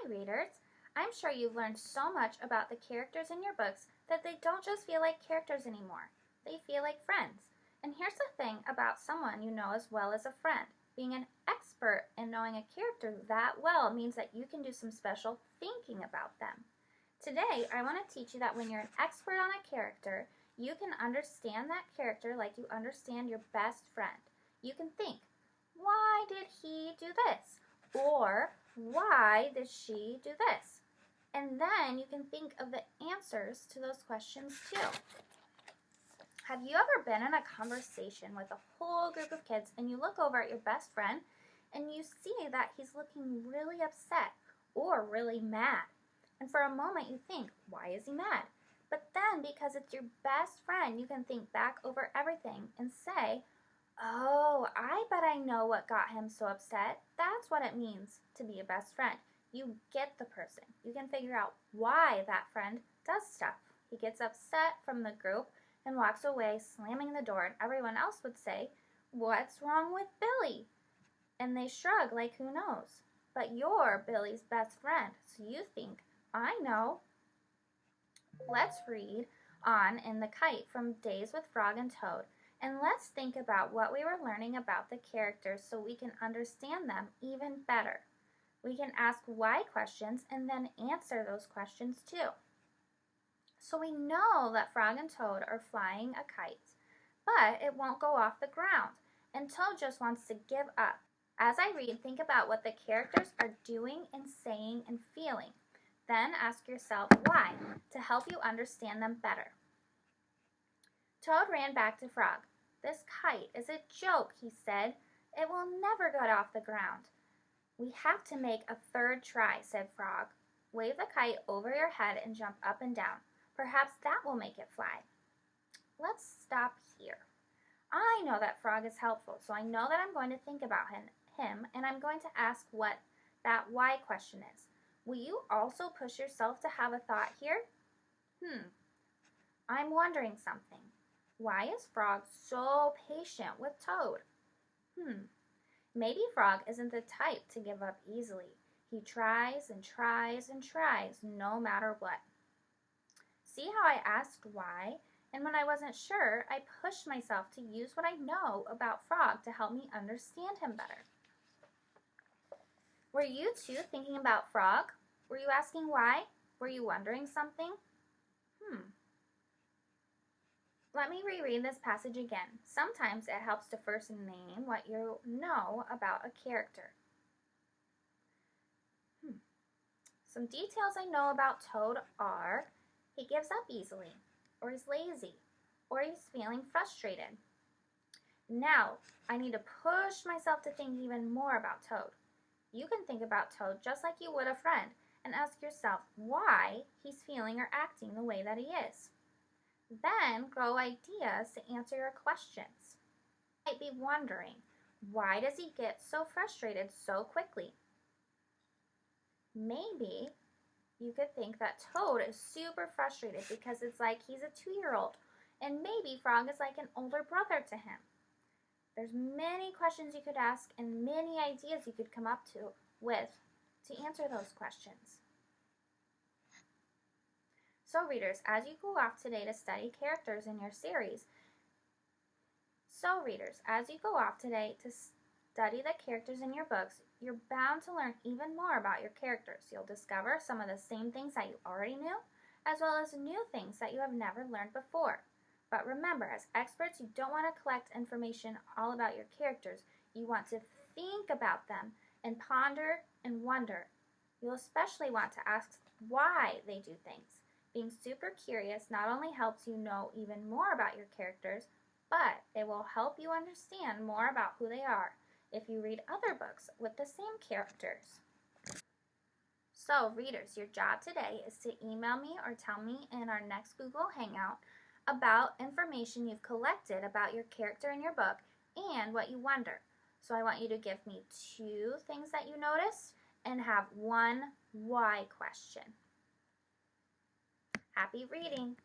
Hi readers! I'm sure you've learned so much about the characters in your books that they don't just feel like characters anymore. They feel like friends. And here's the thing about someone you know as well as a friend. Being an expert in knowing a character that well means that you can do some special thinking about them. Today, I want to teach you that when you're an expert on a character, you can understand that character like you understand your best friend. You can think, why did he do this? Or, why did she do this? And then you can think of the answers to those questions too. Have you ever been in a conversation with a whole group of kids and you look over at your best friend and you see that he's looking really upset or really mad? And for a moment you think, why is he mad? But then because it's your best friend, you can think back over everything and say, oh, I bet I know what got him so upset. That's what it means to be a best friend. You get the person. You can figure out why that friend does stuff. He gets upset from the group and walks away slamming the door, and everyone else would say, what's wrong with Billy? And they shrug like who knows. But you're Billy's best friend, so you think, I know. Let's read on in The Kite from Days with Frog and Toad. And let's think about what we were learning about the characters so we can understand them even better. We can ask why questions and then answer those questions too. So we know that Frog and Toad are flying a kite, but it won't go off the ground, and Toad just wants to give up. As I read, think about what the characters are doing and saying and feeling. Then ask yourself why to help you understand them better. Toad ran back to Frog. This kite is a joke, he said. It will never get off the ground. We have to make a third try, said Frog. Wave the kite over your head and jump up and down. Perhaps that will make it fly. Let's stop here. I know that Frog is helpful, so I know that I'm going to think about him and I'm going to ask what that why question is. Will you also push yourself to have a thought here? I'm wondering something. Why is Frog so patient with Toad? Maybe Frog isn't the type to give up easily. He tries and tries and tries no matter what. See how I asked why? And when I wasn't sure, I pushed myself to use what I know about Frog to help me understand him better. Were you too thinking about Frog? Were you asking why? Were you wondering something? Let me reread this passage again. Sometimes it helps to first name what you know about a character. Some details I know about Toad are he gives up easily, or he's lazy, or he's feeling frustrated. Now, I need to push myself to think even more about Toad. You can think about Toad just like you would a friend and ask yourself why he's feeling or acting the way that he is. Then grow ideas to answer your questions. You might be wondering, why does he get so frustrated so quickly? Maybe you could think that Toad is super frustrated because it's like he's a 2-year-old, and maybe Frog is like an older brother to him. There's many questions you could ask and many ideas you could come up with to answer those questions. So readers, as you go off today to study characters in your series, the characters in your books, you're bound to learn even more about your characters. You'll discover some of the same things that you already knew, as well as new things that you have never learned before. But remember, as experts, you don't want to collect information all about your characters. You want to think about them and ponder and wonder. You'll especially want to ask why they do things. Being super curious not only helps you know even more about your characters, but it will help you understand more about who they are if you read other books with the same characters. So readers, your job today is to email me or tell me in our next Google Hangout about information you've collected about your character in your book and what you wonder. So I want you to give me 2 things that you noticed and have 1 why question. Happy reading!